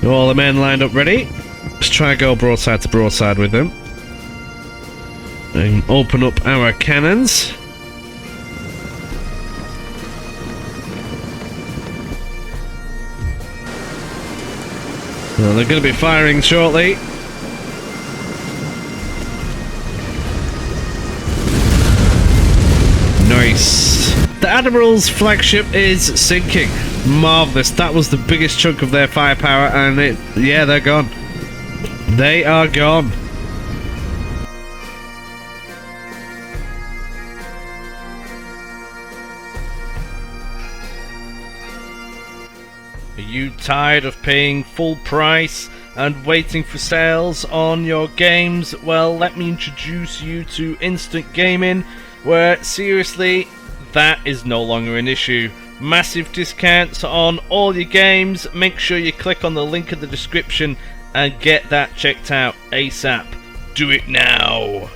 All the men lined up ready. Let's try and go broadside to broadside with them. And open up our cannons. Well, they're going to be firing shortly. Nice. The Admiral's flagship is sinking. Marvellous. That was the biggest chunk of their firepower, and yeah, they're gone. They are gone. Are you tired of paying full price and waiting for sales on your games? Well, let me introduce you to Instant Gaming, where seriously, that is no longer an issue. Massive discounts on all your games. Make sure you click on the link in the description and get that checked out ASAP. Do it now.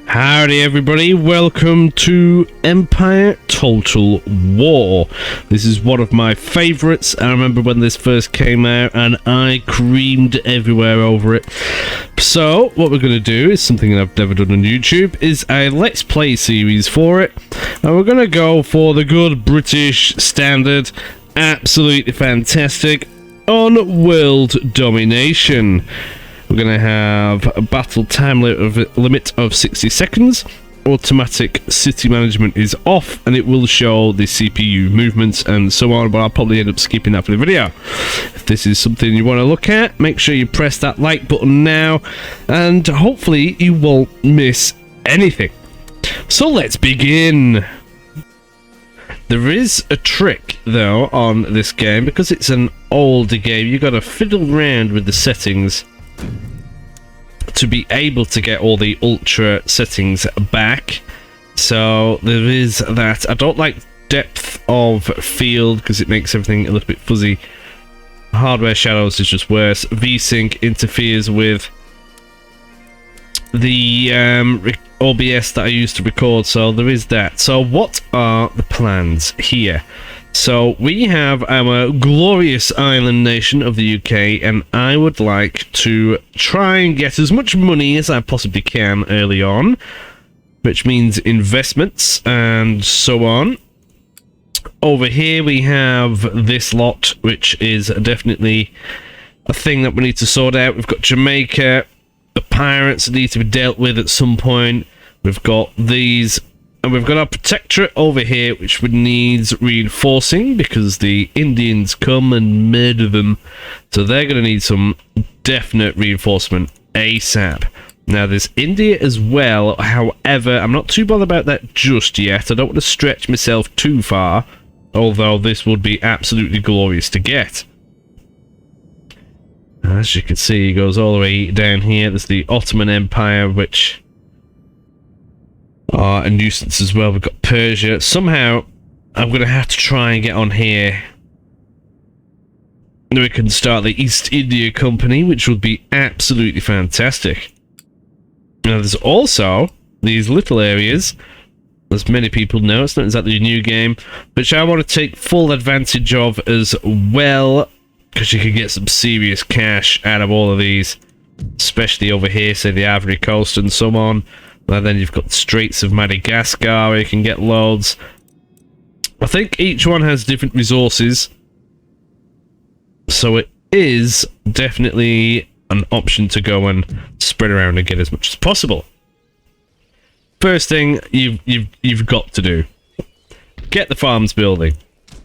Howdy everybody, welcome to Empire Total War. This is one of my favourites. I remember when this first came out and I creamed everywhere over it. So what we're going to do is something that I've never done on YouTube, is a Let's Play series for it. And we're going to go for the good British standard, absolutely fantastic, on world domination. We're going to have a battle time limit of 60 seconds. Automatic city management is off, and it will show the CPU movements and so on, but I'll probably end up skipping that for the video. If this is something you want to look at, make sure you press that like button now, and hopefully you won't miss anything. So let's begin. There is a trick, though, on this game, because it's an older game. You've got to fiddle around with the settings to be able to get all the ultra settings back. So there is that. I don't like depth of field because it makes everything a little bit fuzzy. Hardware shadows is just worse. VSync interferes with the OBS that I use to record, so there is that. So what are the plans here? So we have our glorious island nation of the UK, and I would like to try and get as much money as I possibly can early on, which means investments and so on. Over here we have this lot, which is definitely a thing that we need to sort out. We've got Jamaica, the pirates need to be dealt with at some point. We've got these. And we've got our protectorate over here, which needs reinforcing because the Indians come and murder them. So they're going to need some definite reinforcement ASAP. Now there's India as well. However, I'm not too bothered about that just yet. I don't want to stretch myself too far. Although this would be absolutely glorious to get. As you can see, it goes all the way down here. There's the Ottoman Empire, which are a nuisance as well. We've got Persia. Somehow I'm going to have to try and get on here. We can start the East India Company, which would be absolutely fantastic. Now there's also these little areas, as many people know, it's not exactly a new game, which I want to take full advantage of as well, because you can get some serious cash out of all of these, especially over here, say the Ivory Coast and so on. And then you've got the Straits of Madagascar, where you can get loads. I think each one has different resources, so it is definitely an option to go and spread around and get as much as possible. First thing you've got to do: get the farms building.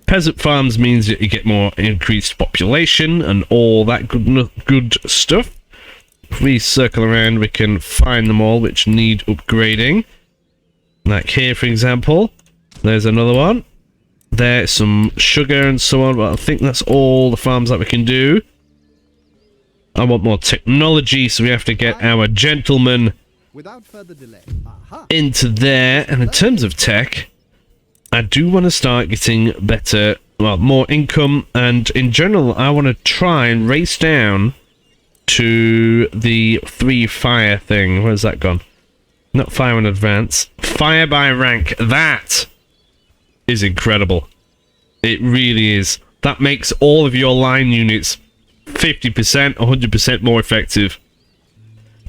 Peasant farms means that you get more increased population and all that good stuff. If we circle around, we can find them all which need upgrading. Like here, for example. There's another one. There's some sugar and so on, but I think that's all the farms that we can do. I want more technology, so we have to get our gentlemen into there. And in terms of tech, I do want to start getting better, well, more income. And in general, I want to try and race down to the 3 fire thing. Where's that gone? Not fire in advance. Fire by rank. That is incredible. It really is. That makes all of your line units 50%, 100% more effective.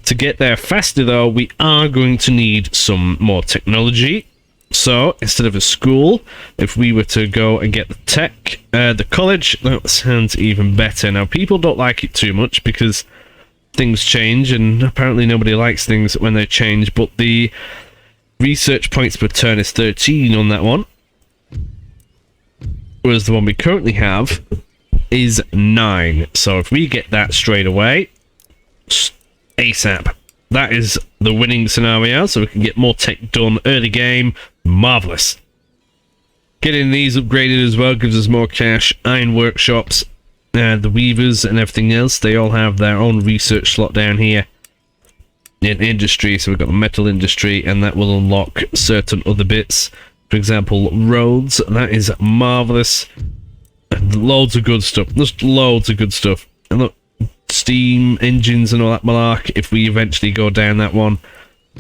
To get there faster, though, we are going to need some more technology. So, instead of a school, if we were to go and get the college, that sounds even better. Now, people don't like it too much because things change, and apparently nobody likes things when they change, but the research points per turn is 13 on that one. Whereas the one we currently have is 9. So, if we get that straight away, ASAP. That is the winning scenario, so we can get more tech done early game. Marvellous. Getting these upgraded as well gives us more cash. Iron workshops, the weavers and everything else, they all have their own research slot down here in industry. So we've got the metal industry, and that will unlock certain other bits. For example, roads. That is marvellous. Loads of good stuff. Just loads of good stuff. And look, steam engines and all that malark, if we eventually go down that one.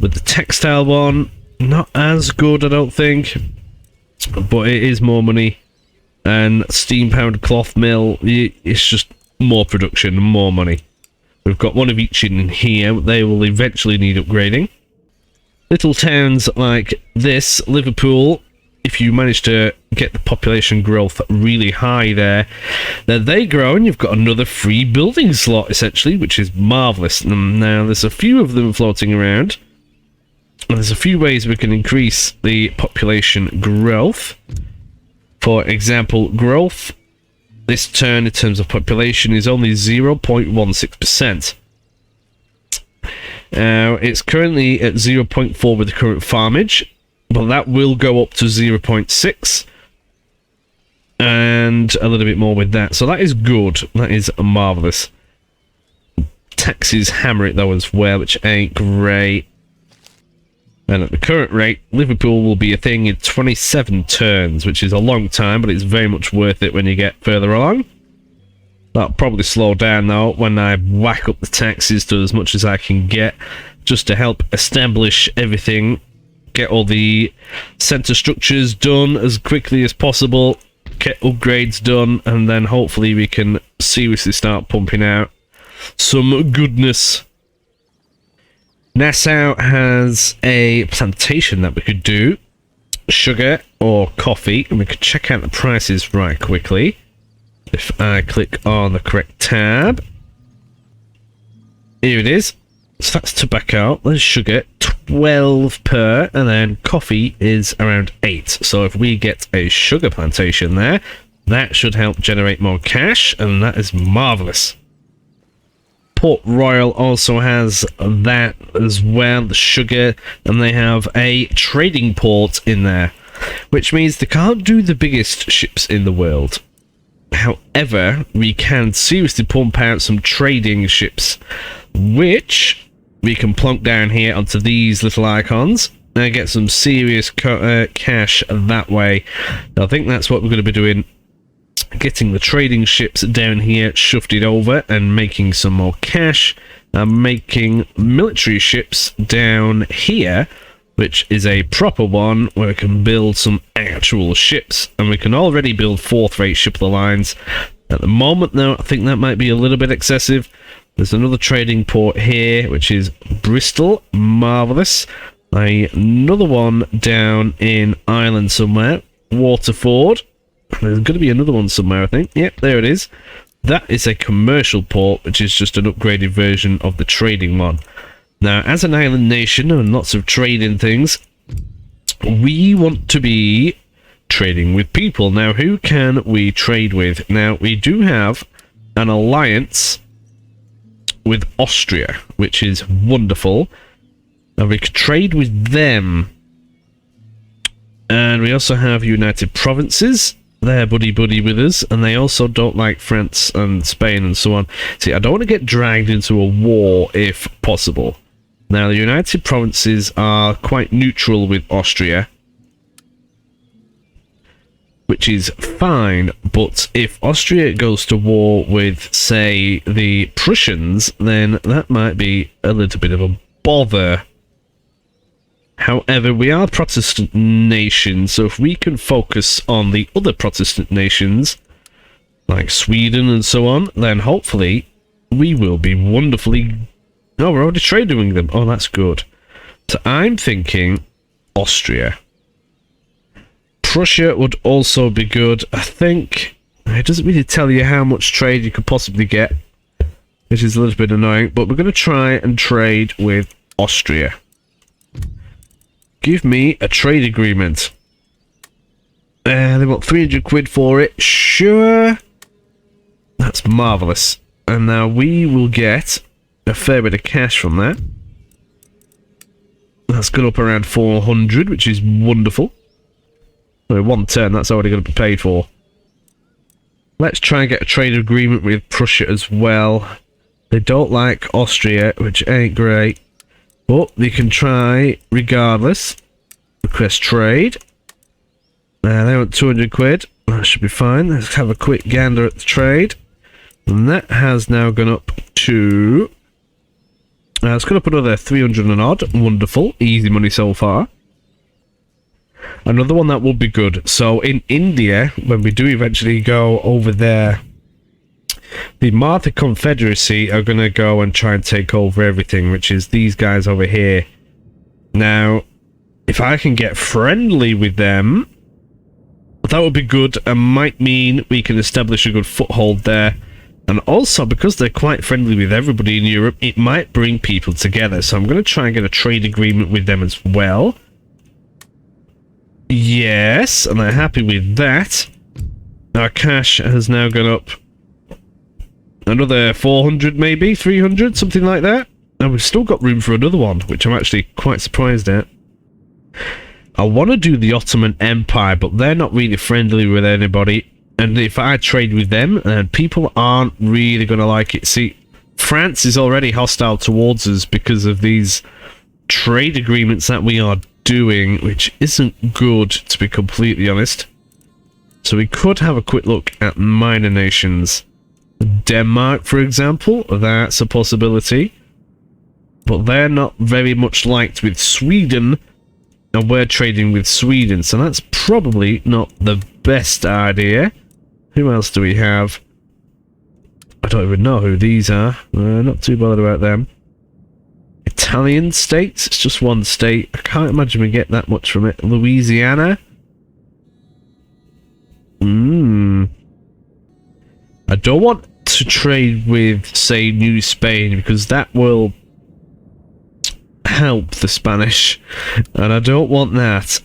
With the textile one, not as good, I don't think, but it is more money. And steam powered cloth mill, it's just more production, more money. We've got one of each in here. They will eventually need upgrading. Little towns like this, Liverpool, if you manage to get the population growth really high there, then they grow and you've got another free building slot, essentially, which is marvellous. Now, there's a few of them floating around, and there's a few ways we can increase the population growth. For example, growth this turn in terms of population is only 0.16%. It's currently at 0.4 with the current farmage, but that will go up to 0.6 and a little bit more with that. So that is good. That is marvellous. Taxes hammer it though as well, which ain't great. And at the current rate, Liverpool will be a thing in 27 turns, which is a long time, but it's very much worth it when you get further along. That'll probably slow down though when I whack up the taxes to as much as I can get, just to help establish everything, get all the centre structures done as quickly as possible, get upgrades done, and then hopefully we can seriously start pumping out some goodness. Nassau has a plantation that we could do, sugar or coffee, and we could check out the prices right quickly. If I click on the correct tab, here it is. So that's tobacco, there's sugar, 12 per, and then coffee is around 8. So if we get a sugar plantation there, that should help generate more cash, and that is marvellous. Port Royal also has that as well, the sugar, and they have a trading port in there, which means they can't do the biggest ships in the world. However, we can seriously pump out some trading ships, which we can plonk down here onto these little icons and get some serious cash that way. I think that's what we're going to be doing. Getting the trading ships down here, shoved it over and making some more cash, and making military ships down here, which is a proper one where we can build some actual ships, and we can already build 4th rate ship of the lines. At the moment though, I think that might be a little bit excessive. There's another trading port here, which is Bristol, marvellous. Another one down in Ireland somewhere, Waterford. There's going to be another one somewhere, I think. Yep, there it is. That is a commercial port, which is just an upgraded version of the trading one. Now, as an island nation and lots of trading things, we want to be trading with people. Now, who can we trade with? Now, we do have an alliance with Austria, which is wonderful. And we could trade with them. And we also have United Provinces. They're buddy-buddy with us, and they also don't like France and Spain and so on. See, I don't want to get dragged into a war if possible. Now, the United Provinces are quite neutral with Austria, which is fine, but if Austria goes to war with, say, the Prussians, then that might be a little bit of a bother. However, we are a Protestant nation, so if we can focus on the other Protestant nations, like Sweden and so on, then hopefully we will be wonderfully... Oh, we're already trading with them. Oh, that's good. So I'm thinking Austria. Prussia would also be good. I think it doesn't really tell you how much trade you could possibly get, which is a little bit annoying, but we're going to try and trade with Austria. Give me a trade agreement. They want 300 quid for it. Sure. That's marvellous. And now we will get a fair bit of cash from that. That's gone up around 400, which is wonderful. So 110, that's already going to be paid for. Let's try and get a trade agreement with Prussia as well. They don't like Austria, which ain't great. But they can try regardless. Request trade. They want 200 quid. That should be fine. Let's have a quick gander at the trade. And that has now gone up to... it's gone up another 300 and odd. Wonderful. Easy money so far. Another one that would be good. So in India, when we do eventually go over there, the Martha Confederacy are going to go and try and take over everything, which is these guys over here. Now, if I can get friendly with them, that would be good and might mean we can establish a good foothold there. And also, because they're quite friendly with everybody in Europe, it might bring people together. So I'm going to try and get a trade agreement with them as well. Yes, and they're happy with that. Our cash has now gone up another 400 maybe, 300, something like that. And we've still got room for another one, which I'm actually quite surprised at. I want to do the Ottoman Empire, but they're not really friendly with anybody. And if I trade with them, people aren't really going to like it. See, France is already hostile towards us because of these trade agreements that we are doing, which isn't good, to be completely honest. So we could have a quick look at minor nations. Denmark, for example, that's a possibility. But they're not very much liked with Sweden, and we're trading with Sweden, so that's probably not the best idea. Who else do we have? I don't even know who these are. Not too bothered about them. Italian states? It's just one state. I can't imagine we get that much from it. Louisiana? I don't want to trade with, say, New Spain, because that will help the Spanish, and I don't want that.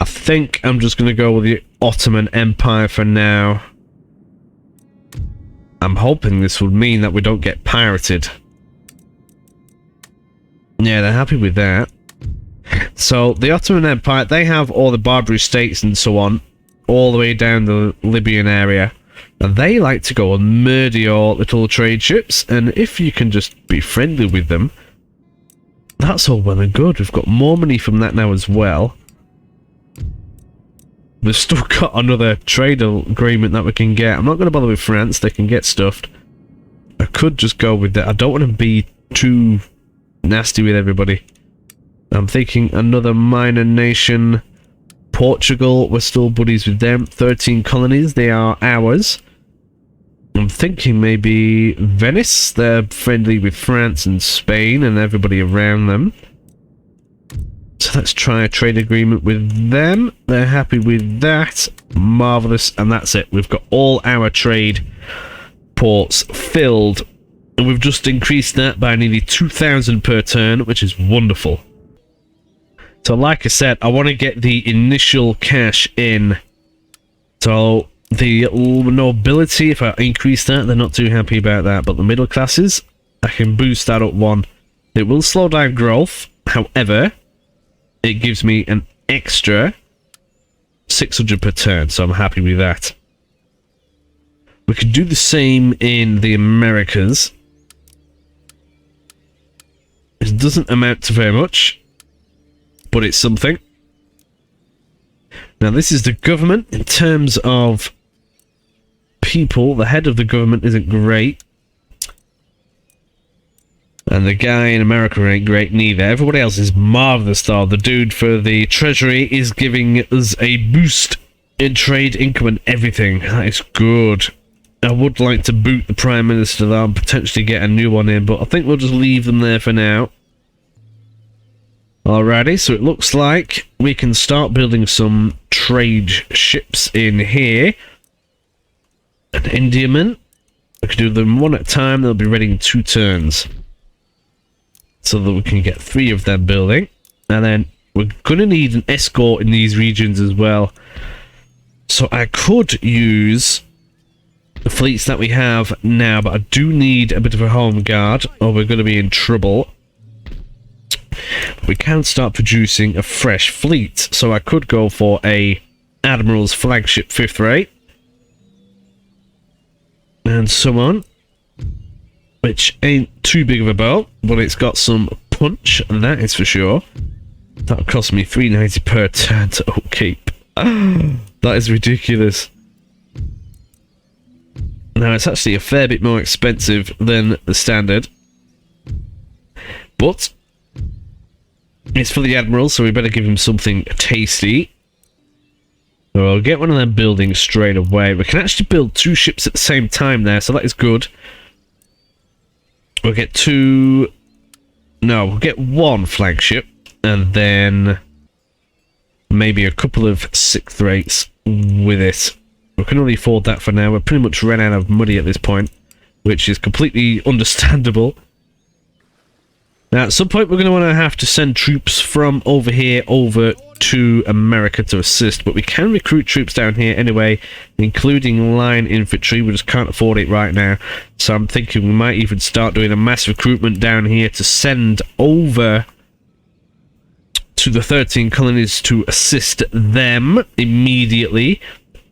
I think I'm just going to go with the Ottoman Empire for now. I'm hoping this would mean that we don't get pirated. Yeah, they're happy with that. So, the Ottoman Empire, they have all the Barbary states and so on, all the way down the Libyan area. And they like to go and murder your little trade ships, and if you can just be friendly with them, that's all well and good. We've got more money from that now as well. We've still got another trade agreement that we can get. I'm not going to bother with France, they can get stuffed. I could just go with that. I don't want to be too nasty with everybody. I'm thinking another minor nation. Portugal, we're still buddies with them. 13 colonies, they are ours. I'm thinking maybe Venice. They're friendly with France and Spain and everybody around them. So let's try a trade agreement with them. They're happy with that. Marvellous. And that's it. We've got all our trade ports filled. And we've just increased that by nearly 2,000 per turn, which is wonderful. So like I said, I want to get the initial cash in. So the nobility, if I increase that, they're not too happy about that. But the middle classes, I can boost that up one. It will slow down growth. However, it gives me an extra 600 per turn. So I'm happy with that. We could do the same in the Americas. It doesn't amount to very much, but it's something. Now this is the government. In terms of people, the head of the government isn't great. And the guy in America ain't great neither. Everybody else is marvellous though. The dude for the treasury is giving us a boost in trade, income, and everything. That is good. I would like to boot the Prime Minister though and potentially get a new one in, but I think we'll just leave them there for now. Alrighty, so it looks like we can start building some trade ships in here. An Indiaman. We can do them one at a time, they'll be ready in 2 turns. So that we can get 3 of them building. And then we're going to need an escort in these regions as well. So I could use the fleets that we have now, but I do need a bit of a home guard or we're going to be in trouble. We can start producing a fresh fleet, so I could go for a Admiral's flagship 5th rate and so on, which ain't too big of a boat, but it's got some punch, that is for sure. That'll cost me 390 per turn to upkeep. That is ridiculous. Now it's actually a fair bit more expensive than the standard, but it's for the Admiral, so we better give him something tasty. So I'll get one of them buildings straight away. We can actually build 2 ships at the same time there, so that is good. We'll get 2... No, we'll get 1 flagship, and then maybe a couple of 6th rates with it. We can only afford that for now. We're pretty much run out of money at this point, which is completely understandable. Now, at some point, we're going to want to have to send troops from over here over to America to assist, but we can recruit troops down here anyway, including line infantry. We just can't afford it right now, so I'm thinking we might even start doing a mass recruitment down here to send over to the 13 colonies to assist them immediately.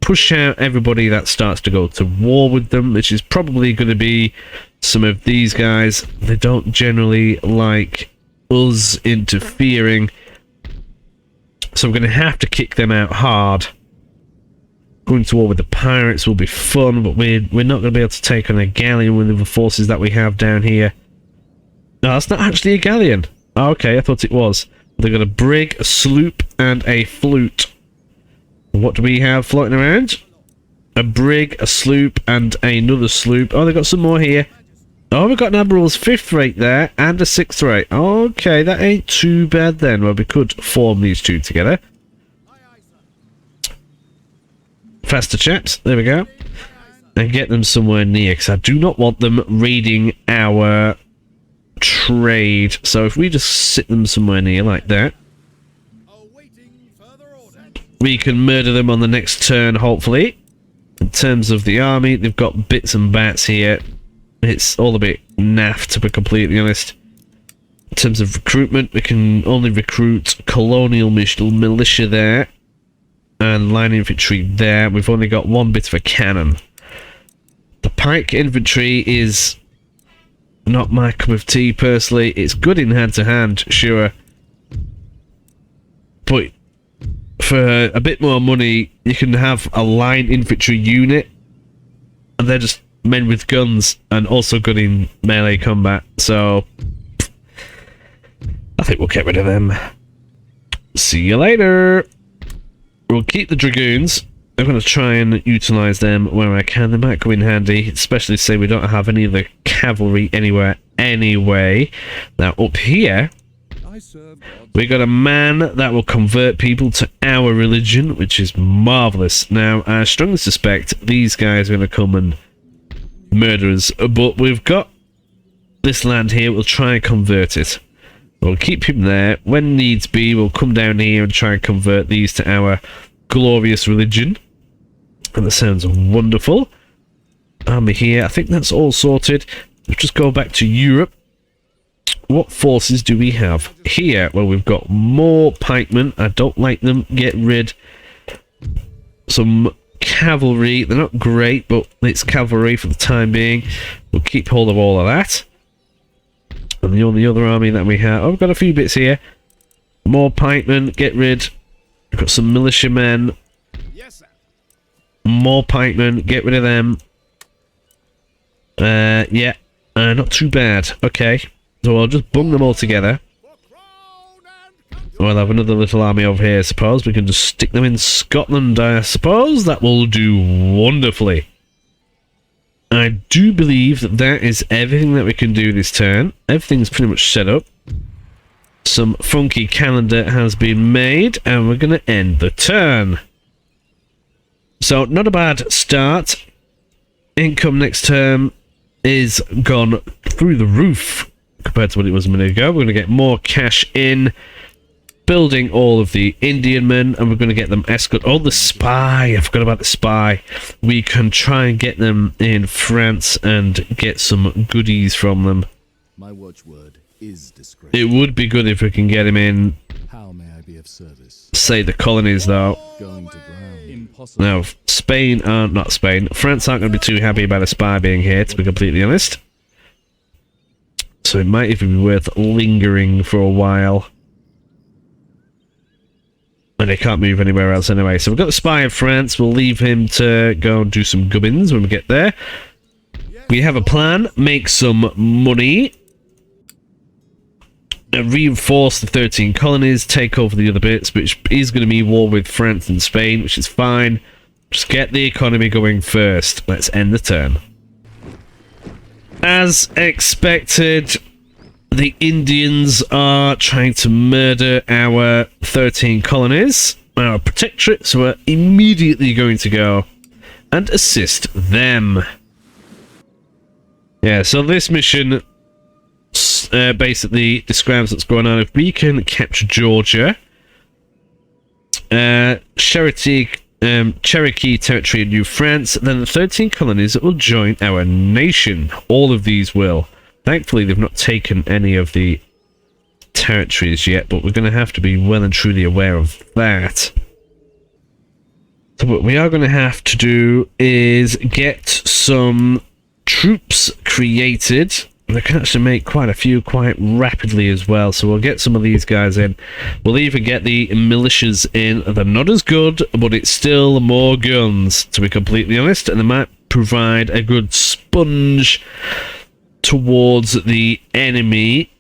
Push out everybody that starts to go to war with them, which is probably going to be some of these guys. They don't generally like us interfering, so I'm going to have to kick them out hard. Going to war with the pirates will be fun, but we're not going to be able to take on a galleon with the forces that we have down here. No, that's not actually a galleon. Oh, okay, I thought it was. They've got a brig, a sloop, and a flute. What do we have floating around? A brig, a sloop, and another sloop. Oh, they've got some more here. Oh, we've got an Admiral's 5th rate there, and a 6th rate. Okay, that ain't too bad then. Well, we could form these 2 together. Faster chaps, there we go. And get them somewhere near, because I do not want them raiding our trade. So if we just sit them somewhere near, like that, we can murder them on the next turn, hopefully. In terms of the army, they've got bits and bats here. It's all a bit naff, to be completely honest. In terms of recruitment, we can only recruit Colonial militia there. And line infantry there. We've only got 1 bit of a cannon. The pike infantry is not my cup of tea, personally. It's good in hand-to-hand, sure. But for a bit more money, you can have a line infantry unit, and they're just men with guns and also good in melee combat, so I think we'll get rid of them. See you later. We'll keep the dragoons. I'm going to try and utilise them where I can. They might come in handy, especially say we don't have any of the cavalry anywhere anyway. Now up here we got a man that will convert people to our religion, which is marvellous. Now, I strongly suspect these guys are going to come and murder us, but we've got this land here. We'll try and convert it. We'll keep him there. When needs be, we'll come down here and try and convert these to our glorious religion. And that sounds wonderful. Army here. I think that's all sorted. We'll just go back to Europe. What forces do we have here? Well, we've got more pikemen. I don't like them. Get rid. Some cavalry. They're not great, but it's cavalry for the time being. We'll keep hold of all of that. And the only other army that we have... Oh, we've got a few bits here. More pikemen. Get rid. We've got some militiamen. Yes, sir. More pikemen. Get rid of them. Yeah. Not too bad. Okay. So I'll just bung them all together. We'll have another little army over here, I suppose. We can just stick them in Scotland, I suppose. That will do wonderfully. I do believe that that is everything that we can do this turn. Everything's pretty much set up. Some funky calendar has been made, and we're going to end the turn. So, not a bad start. Income next term is gone through the roof compared to what it was a minute ago. We're going to get more cash in, building all of the Indian men, and we're going to get them escort. Oh, the spy! I forgot about the spy. We can try and get them in France and get some goodies from them. My watchword is discretion. It would be good if we can get him in. How may I be of service? Say the colonies, though. Going to ground. Impossible. Now, Spain aren't, not Spain, France aren't going to be too happy about a spy being here, to be completely honest. So it might even be worth lingering for a while. And they can't move anywhere else anyway. So we've got the spy in France. We'll leave him to go and do some gubbins when we get there. We have a plan. Make some money. Reinforce the 13 colonies. Take over the other bits, which is going to be war with France and Spain, which is fine. Just get the economy going first. Let's end the turn. As expected, the Indians are trying to murder our 13 colonies, our protectorate, so we're immediately going to go and assist them. Yeah, so this mission basically describes what's going on. If we can capture Georgia, Cherokee territory in New France, then the 13 colonies will join our nation. All of these will. Thankfully, they've not taken any of the territories yet, but we're going to have to be well and truly aware of that. So what we are going to have to do is get some troops created. They can actually make quite a few quite rapidly as well, so we'll get some of these guys in. We'll even get the militias in. They're not as good, but it's still more guns, to be completely honest, and they might provide a good sponge towards the enemy.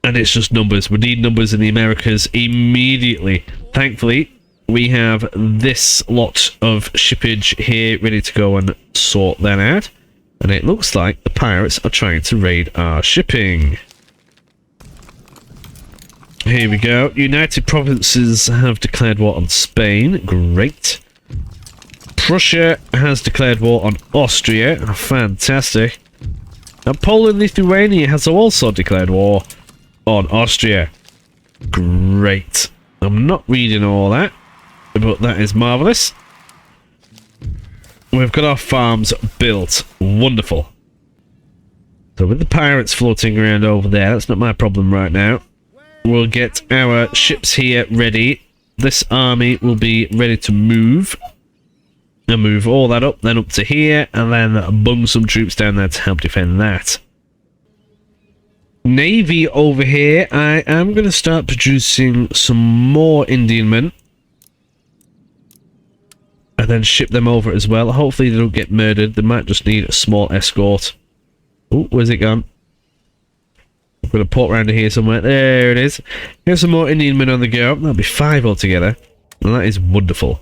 And it's just numbers. We need numbers in the Americas immediately. Thankfully, we have this lot of shippage here ready to go and sort that out. And it looks like the pirates are trying to raid our shipping. Here we go. United Provinces have declared war on Spain. Great. Prussia has declared war on Austria. Fantastic. And Poland, Lithuania has also declared war on Austria. Great. I'm not reading all that, but that is marvellous. We've got our farms built. Wonderful. So with the pirates floating around over there, that's not my problem right now. We'll get our ships here ready. This army will be ready to move. And move all that up, then up to here, and then bung some troops down there to help defend that. Navy over here, I am going to start producing some more Indian men. And then ship them over as well. Hopefully they don't get murdered. They might just need a small escort. Oh, where's it gone? I'm going to port around here somewhere. There it is. Here's some more Indian men on the go. That'll be 5 altogether. And that is wonderful.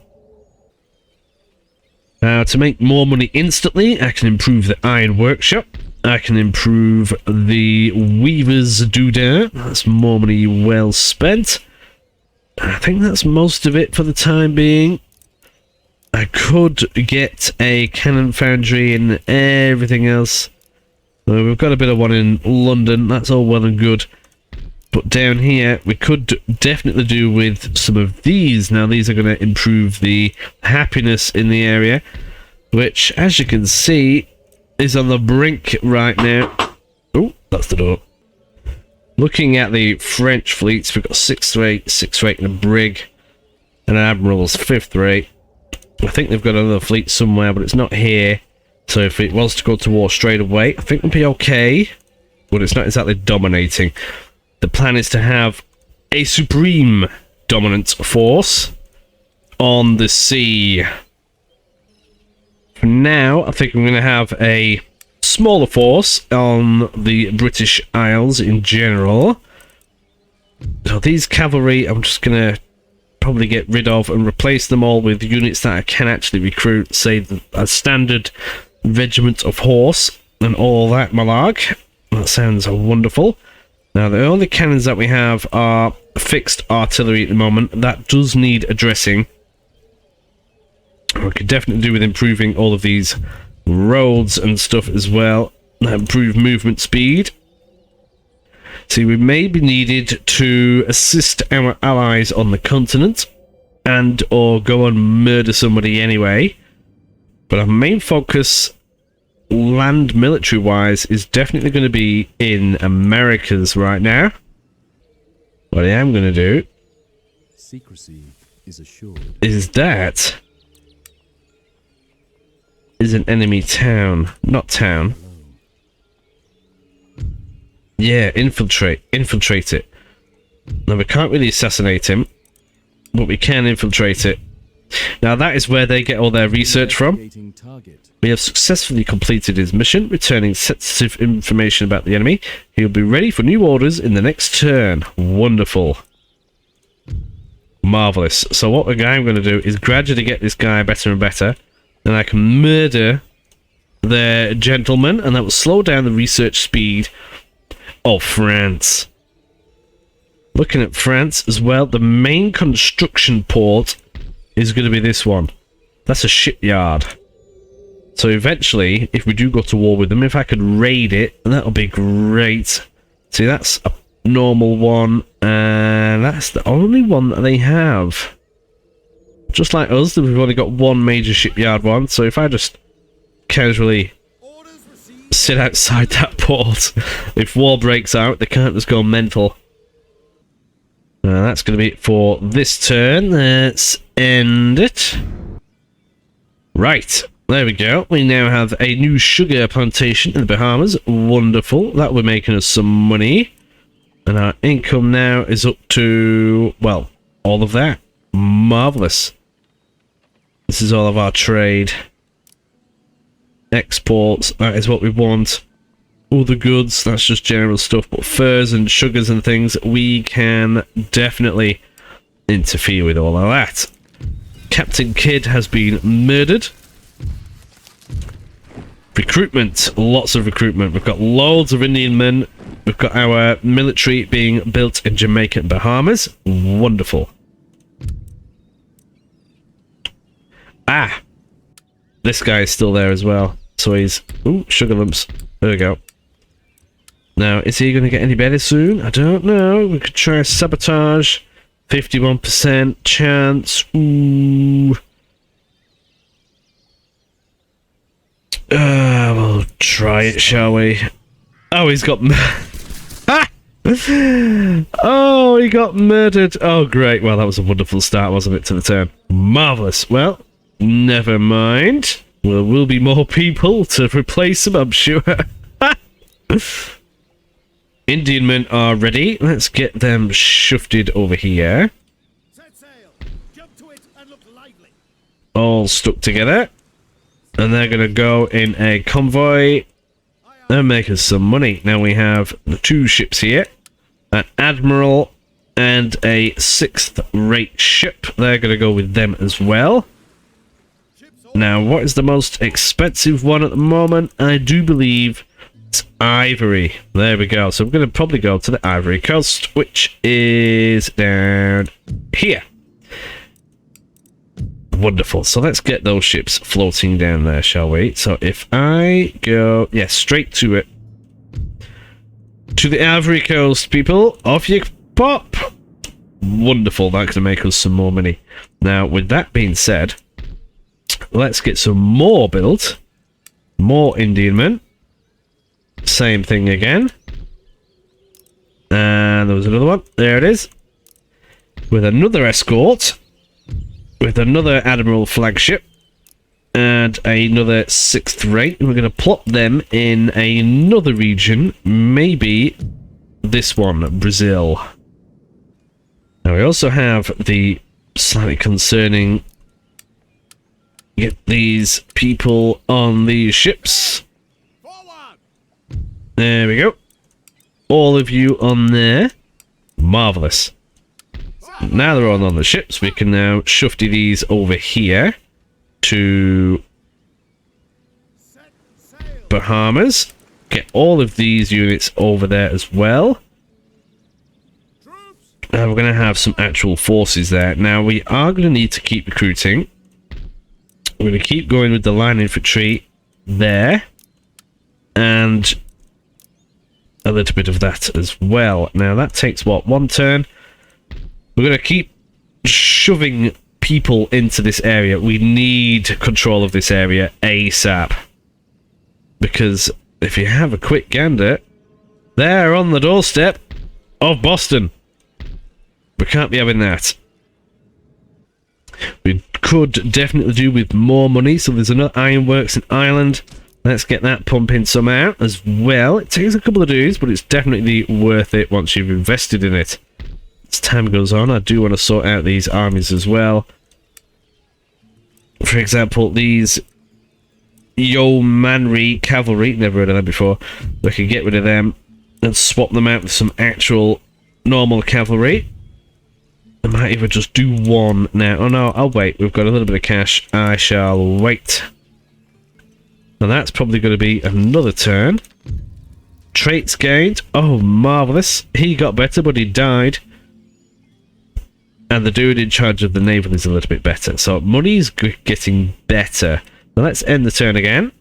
Now, to make more money instantly, I can improve the iron workshop. I can improve the weaver's doodah. That's more money well spent. I think that's most of it for the time being. I could get a cannon foundry and everything else. We've got a bit of one in London. That's all well and good. But down here, we could definitely do with some of these. Now, these are going to improve the happiness in the area, which, as you can see, is on the brink right now. Oh, that's the door. Looking at the French fleets, we've got 6th rate, 6th rate, and a brig, and an admiral's 5th rate. I think they've got another fleet somewhere, but it's not here. So if it was to go to war straight away, I think we'd be okay. But it's not exactly dominating. The plan is to have a supreme dominant force on the sea. For now, I think I'm going to have a smaller force on the British Isles in general. So these cavalry, I'm just going to probably get rid of and replace them all with units that I can actually recruit, say a standard regiment of horse and all that malark. That sounds wonderful. Now the only cannons that we have are fixed artillery at the moment. That does need addressing. We could definitely do with improving all of these roads and stuff as well. Improve movement speed. See, we may be needed to assist our allies on the continent and or go and murder somebody anyway. But our main focus, land military wise, is definitely going to be in Americas right now. What I am going to do secrecy is assured. Is that is an enemy town, not town. Yeah, infiltrate it. Now we can't really assassinate him, but we can infiltrate it. Now that is where they get all their research from. We have successfully completed his mission, returning sensitive information about the enemy. He'll be ready for new orders in the next turn. Wonderful. Marvellous. So what I'm going to do is gradually get this guy better and better. Then I can murder their gentleman, and that will slow down the research speed of France. Looking at France as well, the main construction port is going to be this one. That's a shipyard. So eventually, if we do go to war with them, if I could raid it, that'll be great. See, that's a normal one, and that's the only one that they have. Just like us, we've only got one major shipyard one, so if I just casually sit outside that port, if war breaks out, they can't just go mental. That's going to be it for this turn. Let's end it. Right, there we go. We now have a new sugar plantation in the Bahamas. Wonderful. That we're making us some money. And our income now is up to, well, all of that. Marvellous. This is all of our trade. Exports, that is what we want. All the goods, that's just general stuff. But furs and sugars and things, we can definitely interfere with all of that. Captain Kidd has been murdered. Recruitment, lots of recruitment. We've got loads of Indian men. We've got our military being built in Jamaica and Bahamas. Wonderful. Ah, this guy is still there as well. So he's... Ooh, sugar lumps. There we go. Now, is he going to get any better soon? I don't know. We could try sabotage. 51% chance. Ooh. We'll try it, shall we? Oh, he's got... Oh, he got murdered. Oh, great. Well, that was a wonderful start, wasn't it, to the turn? Marvellous. Well, never mind. There will be more people to replace him, I'm sure. Indian men are ready. Let's get them shifted over here. Set sail. Jump to it and look lively. All stuck together. And they're going to go in a convoy and make us some money. Now we have the two ships here. An admiral and a 6th rate ship. They're going to go with them as well. Now, what is the most expensive one at the moment? I do believe it's Ivory. There we go. So I'm going to probably go to the Ivory Coast, which is down here. Wonderful. So let's get those ships floating down there, shall we? So if I go, yeah, straight to it. To the Ivory Coast, people. Off you pop. Wonderful. That's going to make us some more money. Now, with that being said, let's get some more built. More Indian men. Same thing again. And there was another one. There it is. With another escort. With another Admiral flagship. And another 6th rate. We're going to plot them in another region. Maybe this one, Brazil. Now we also have the slightly concerning... Get these people on these ships. There we go. All of you on there. Marvellous. Now they're all on the ships, we can now shufty these over here to Bahamas. Get all of these units over there as well. And we're going to have some actual forces there. Now, we are going to need to keep recruiting. We're going to keep going with the line infantry there. And a little bit of that as well. Now, that takes, what, 1 turn? We're going to keep shoving people into this area. We need control of this area ASAP. Because if you have a quick gander, they're on the doorstep of Boston. We can't be having that. We could definitely do with more money. So there's another ironworks in Ireland. Let's get that pumping somehow as well. It takes a couple of days, but it's definitely worth it once you've invested in it. As time goes on, I do want to sort out these armies as well. For example, these Yeomanry cavalry. Never heard of them before. We can get rid of them and swap them out with some actual normal cavalry. I might even just do one now. Oh no, I'll wait. We've got a little bit of cash. I shall wait. And that's probably going to be another turn. Traits gained. Oh, marvellous. He got better, but he died. And the dude in charge of the naval is a little bit better. So money's getting better. Now let's end the turn again.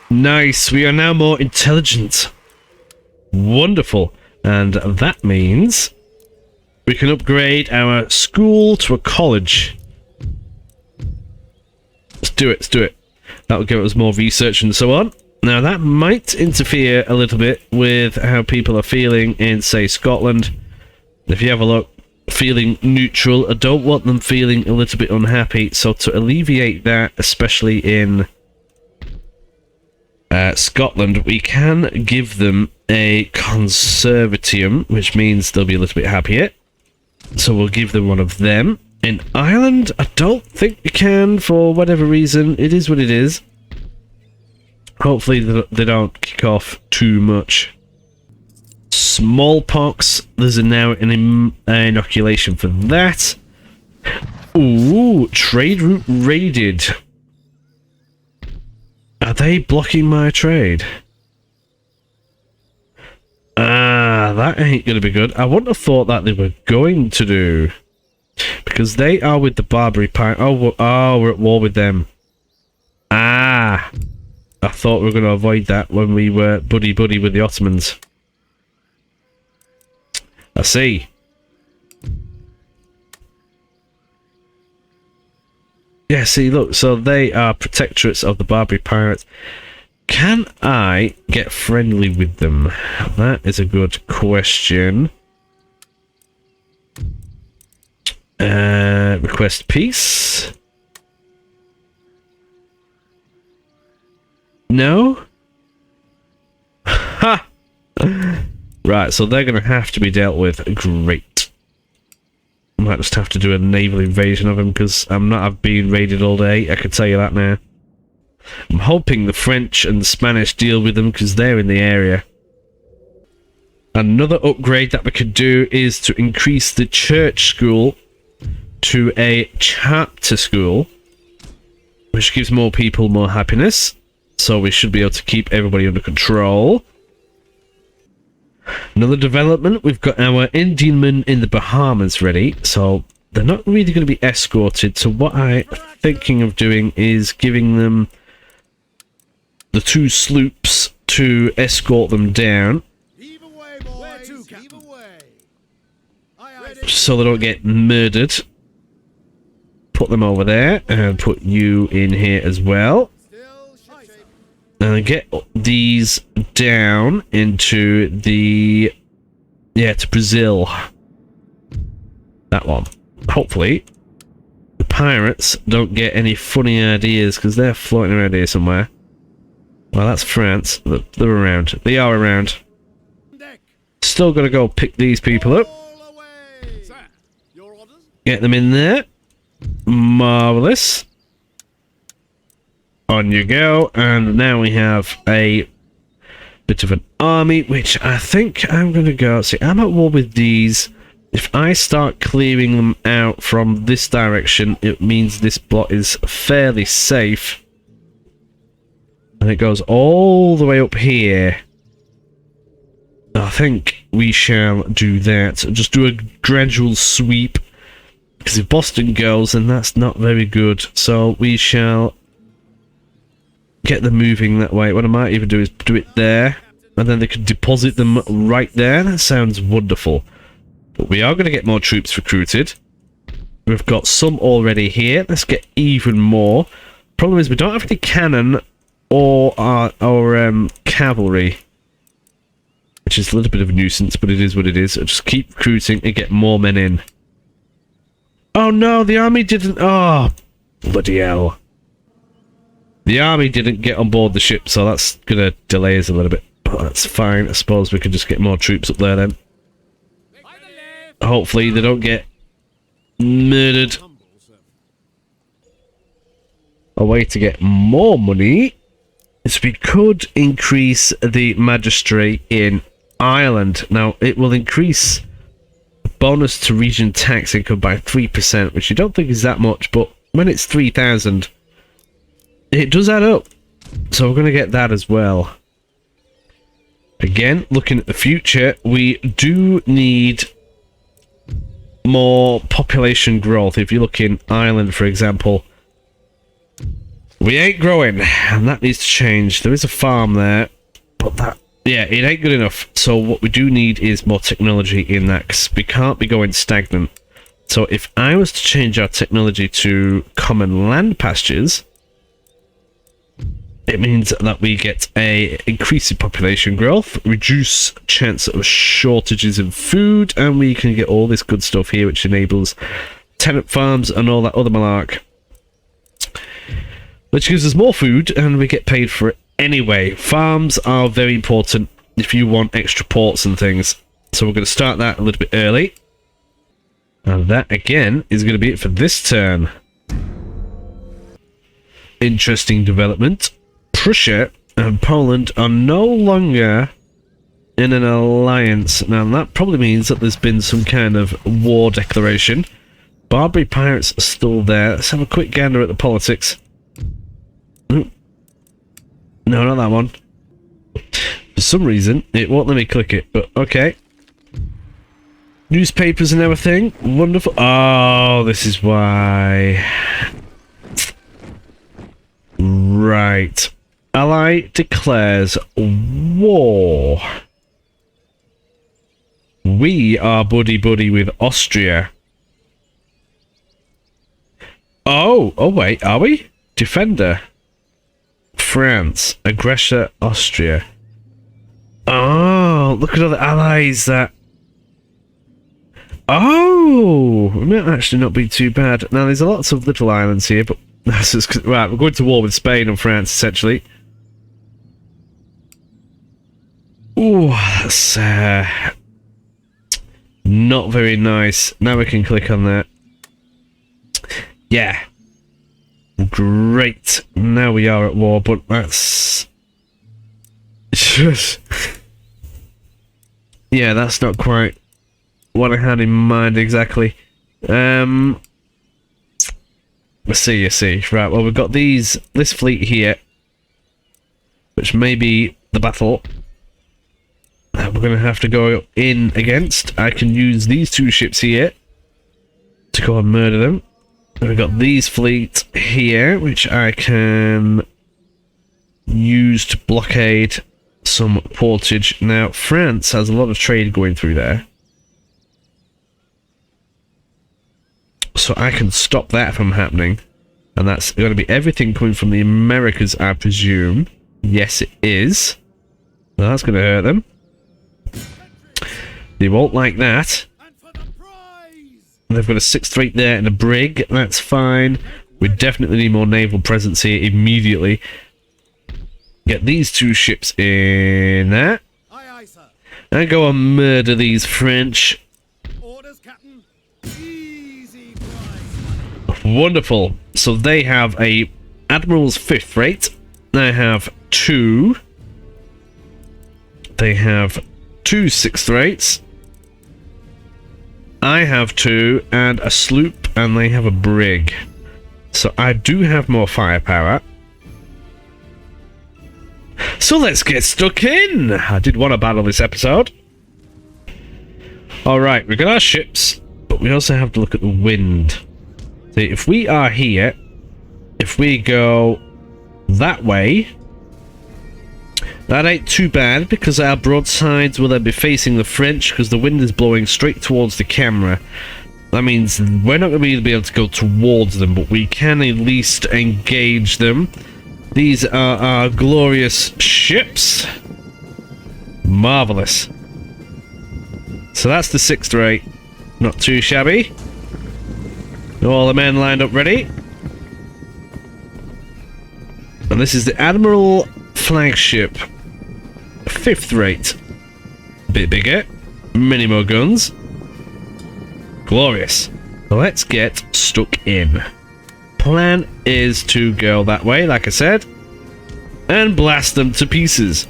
Nice. We are now more intelligent. Wonderful. And that means we can upgrade our school to a college. Let's do it, let's do it. That'll give us more research and so on. Now that might interfere a little bit with how people are feeling in, say, Scotland. If you have a look, feeling neutral. I don't want them feeling a little bit unhappy. So to alleviate that, especially in Scotland, we can give them a conservatium, which means they'll be a little bit happier. So we'll give them one of them. In Ireland, I don't think we can, for whatever reason. It is what it is. Hopefully they don't kick off too much. Smallpox, there's now an inoculation for that. Ooh, trade route raided. Are they blocking my trade? Ah, that ain't gonna be good. I wouldn't have thought that they were going to do. Because they are with the Barbary pirate. Oh, we're at war with them. Ah. I thought we were going to avoid that when we were buddy-buddy with the Ottomans. I see. Yeah, see, look. So they are protectorates of the Barbary pirates. Can I get friendly with them? That is a good question. Request peace. No? Ha! Right, so they're going to have to be dealt with. Great. I might just have to do a naval invasion of them because I'm not being raided all day. I can tell you that now. I'm hoping the French and the Spanish deal with them because they're in the area. Another upgrade that we could do is to increase the church school to a chapter school, which gives more people more happiness. So we should be able to keep everybody under control. Another development, we've got our Indian men in the Bahamas ready. So they're not really going to be escorted. So what I'm thinking of doing is giving them the 2 sloops to escort them down. Heave away, boys. Heave away. So they don't get murdered. Put them over there and put you in here as well. And get these down into the... yeah, to Brazil. That one. Hopefully, the pirates don't get any funny ideas because they're floating around here somewhere. Well, that's France. They're around. They are around. Still got to go pick these people up. Get them in there. Marvellous. On you go. And now we have a bit of an army, which I think I'm going to go... See, I'm at war with these. If I start clearing them out from this direction, it means this block is fairly safe. And it goes all the way up here. I think we shall do that. Just do a gradual sweep. Because if Boston goes, then that's not very good. So we shall get them moving that way. What I might even do is do it there. And then they can deposit them right there. That sounds wonderful. But we are going to get more troops recruited. We've got some already here. Let's get even more. Problem is we don't have any cannon or our cavalry. Which is a little bit of a nuisance, but it is what it is. So just keep recruiting and get more men in. Oh no, the army didn't... Oh, bloody hell. The army didn't get on board the ship, so that's going to delay us a little bit. But that's fine. I suppose we can just get more troops up there then. Hopefully they don't get murdered. A way to get more money is we could increase the magistrate in Ireland. Now, it will increase bonus to region tax income by 3%, which you don't think is that much, but when it's 3,000, it does add up. So we're going to get that as well. Again, looking at the future, we do need more population growth. If you look in Ireland, for example, we ain't growing, and that needs to change. There is a farm there, but that... Yeah, it ain't good enough. So what we do need is more technology in that, because we can't be going stagnant. So if I was to change our technology to common land pastures, it means that we get a increase in population growth, reduce chance of shortages in food, and we can get all this good stuff here, which enables tenant farms and all that other malark. Which gives us more food, and we get paid for it anyway. Farms are very important if you want extra ports and things. So we're going to start that a little bit early. And that, again, is going to be it for this turn. Interesting development. Prussia and Poland are no longer in an alliance. Now, that probably means that there's been some kind of war declaration. Barbary pirates are still there. Let's have a quick gander at the politics. No, not that one. For some reason, it won't let me click it, but okay. Newspapers and everything. Wonderful. Oh, this is why. Right. Ally declares war. We are buddy-buddy with Austria. Oh wait, are we? Defender. France. Aggressor, Austria. Oh, look at all the allies that... Oh! It might actually not be too bad. Now, there's lots of little islands here, but... Right, we're going to war with Spain and France, essentially. Ooh, that's... not very nice. Now we can click on that. Yeah. Great. Now we are at war, but that's... yeah, that's not quite what I had in mind exactly. I see. Right, well, we've got this fleet here, which may be the battle that we're going to have to go in against. I can use these two ships here to go and murder them. We've got these fleets here, which I can use to blockade some portage. Now, France has a lot of trade going through there. So I can stop that from happening. And that's going to be everything coming from the Americas, I presume. Yes, it is. Well, that's going to hurt them. They won't like that. They've got a 6th rate there and a brig. That's fine. We definitely need more naval presence here immediately. Get these two ships in there. And go and murder these French. Orders, Captain. Easy prize. Wonderful. So they have a Admiral's 5th rate. They have 2 They have 2 sixth rates. I have 2 and a sloop, and they have a brig. So I do have more firepower. So let's get stuck in! I did want to battle this episode. Alright, we've got our ships, but we also have to look at the wind. See, if we are here, if we go that way, that ain't too bad, because our broadsides will then be facing the French, because the wind is blowing straight towards the camera. That means we're not going to be able to go towards them, but we can at least engage them. These are our glorious ships. Marvellous. So that's the 6th rate. Not too shabby. All the men lined up ready. And this is the Admiral flagship. 5th rate. Bit bigger. Many more guns. Glorious. Let's get stuck in. Plan is to go that way, like I said, and blast them to pieces.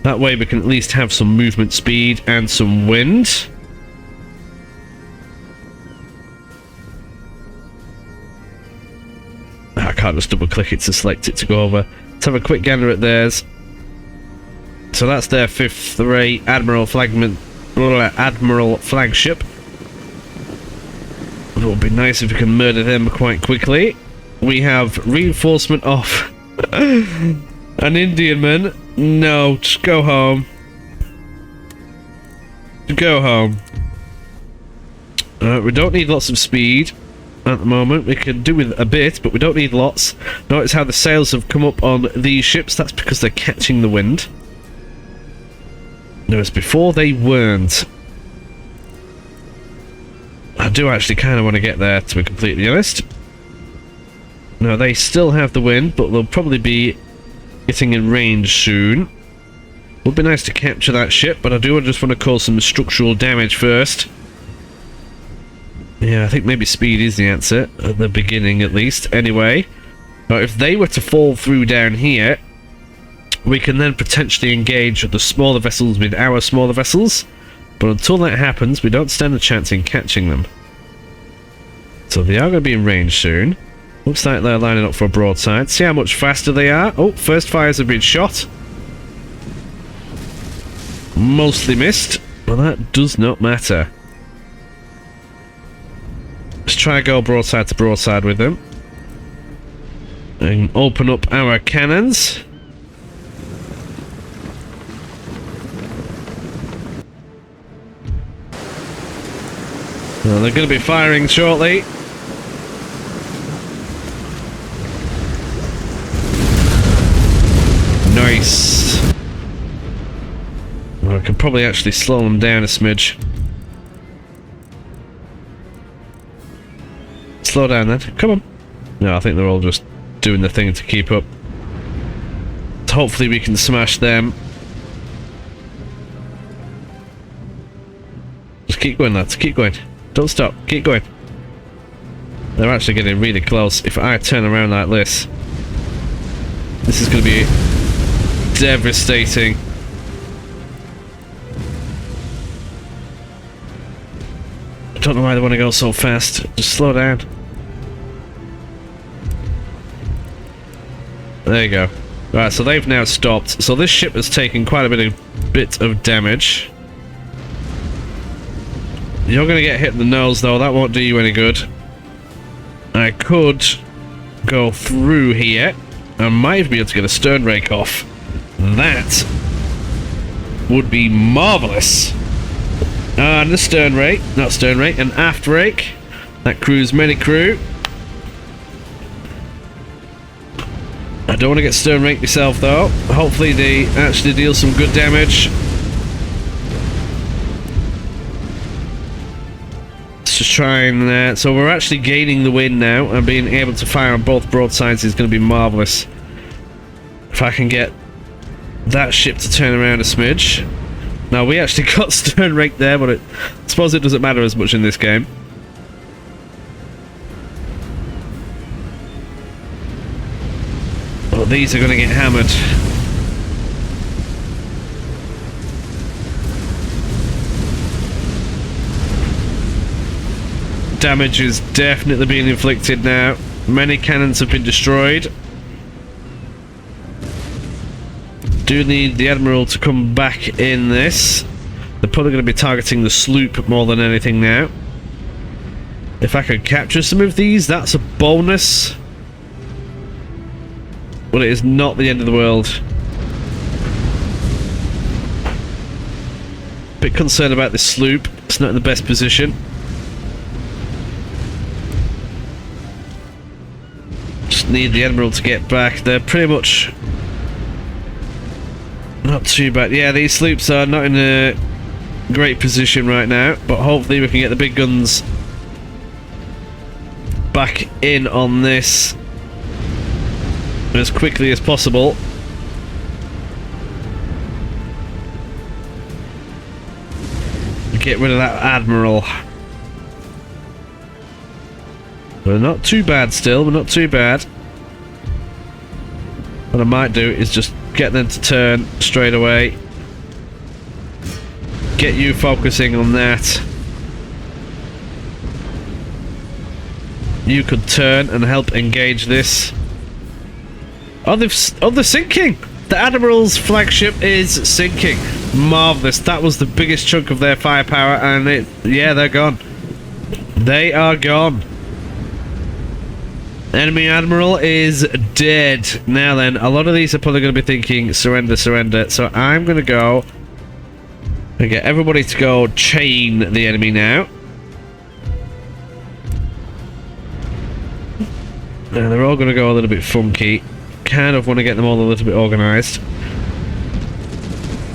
That way we can at least have some movement speed and some wind. I can't just double click it to select it to go over. Let's have a quick gander at theirs. So that's their 5th rate Admiral flagship. It would be nice if we can murder them quite quickly. We have reinforcement of an Indian man. No, just go home. Go home. We don't need lots of speed at the moment. We can do with a bit, but we don't need lots. Notice how the sails have come up on these ships. That's because they're catching the wind. Whereas before they weren't. I do actually kind of want to get there, to be completely honest. No, they still have the wind, but they'll probably be getting in range soon. Would be nice to capture that ship, but I do just want to cause some structural damage first. Yeah, I think maybe speed is the answer, at the beginning at least. Anyway, now if they were to fall through down here, we can then potentially engage the smaller vessels with our smaller vessels. But until that happens, we don't stand a chance in catching them. So they are going to be in range soon. Looks like they're lining up for a broadside. See how much faster they are. Oh, first fires have been shot. Mostly missed, but that does not matter. Let's try and go broadside to broadside with them. And open up our cannons. Well, they're going to be firing shortly. Nice. Well, I can probably actually slow them down a smidge. Slow down then. Come on. No, I think they're all just doing the thing to keep up. Hopefully we can smash them. Just keep going, lads. Keep going. Don't stop. Keep going. They're actually getting really close. If I turn around like this is going to be devastating. I don't know why they want to go so fast. Just slow down. There you go. Right, so they've now stopped. So this ship has taken quite a bit of damage. You're going to get hit in the nose, though. That won't do you any good. I could go through here. I might be able to get a stern rake off. That would be marvellous. And a stern rake. Not stern rake, an aft rake. That crew's many crew. I don't want to get stern rake myself, though. Hopefully they actually deal some good damage. Just try and so we're actually gaining the wind now, and being able to fire on both broadsides is going to be marvellous. If I can get that ship to turn around a smidge. Now we actually got stern rake there, but I suppose it doesn't matter as much in this game. Well, these are going to get hammered. damage is definitely being inflicted now. Many cannons have been destroyed. Do need the Admiral to come back in this. They're probably going to be targeting the sloop more than anything now. If I could capture some of these, that's a bonus. But it is not the end of the world. Bit concerned about this sloop. It's not in the best position. Just need the Admiral to get back. They're pretty much not too bad. Yeah, these sloops are not in a great position right now, but hopefully we can get the big guns back in on this as quickly as possible. Get rid of that Admiral. We're not too bad still, we're not too bad. What I might do is just get them to turn straight away. Get you focusing on that. You could turn and help engage this. Oh, they're sinking! The Admiral's flagship is sinking. Marvellous. That was the biggest chunk of their firepower, and yeah, they're gone. They are gone. Enemy Admiral is dead. Now then, a lot of these are probably going to be thinking, surrender, surrender. So I'm going to go and get everybody to go chain the enemy now. And they're all going to go a little bit funky. Kind of want to get them all a little bit organised.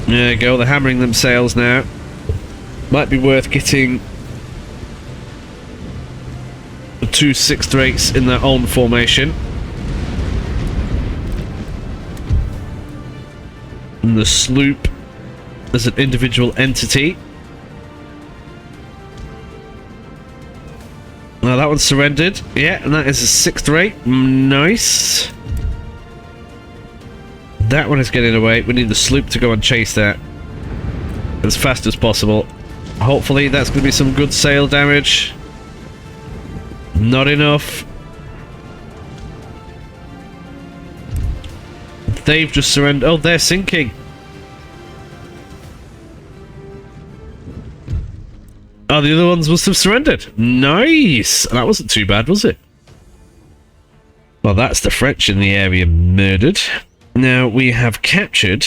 There you go, they're hammering them sails now. Might be worth getting the 2 6/8s in their own formation. And the sloop as an individual entity. Now that one's surrendered. Yeah, and that is a 6/8. Nice. That one is getting away. We need the sloop to go and chase that as fast as possible. Hopefully that's going to be some good sail damage. Not enough. They've just surrendered. Oh, they're sinking. Oh, the other ones must have surrendered. Nice. That wasn't too bad, was it? Well, that's the French in the area murdered. Now we have captured.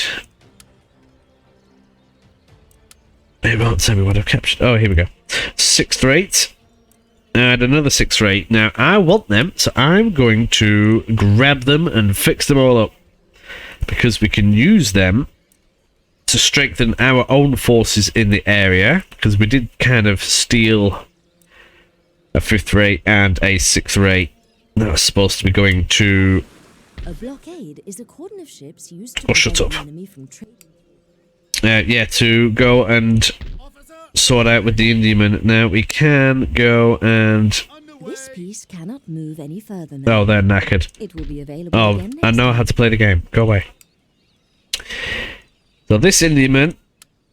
It won't tell me what I've captured. Oh, here we go. 6/8. And another 6/8. Now I want them, so I'm going to grab them and fix them all up. Because we can use them to strengthen our own forces in the area. Because we did kind of steal a 5th rate and a 6th rate. That was supposed to be going to... A blockade is a cordon of ships used to Oh, shut up. prevent an enemy from Yeah, to go and sort out with the Indiaman. Now we can go and... This piece cannot move any further now. Oh, they're knackered. It will be available Oh, again next I know how to play the game. Go away. So this Indiaman,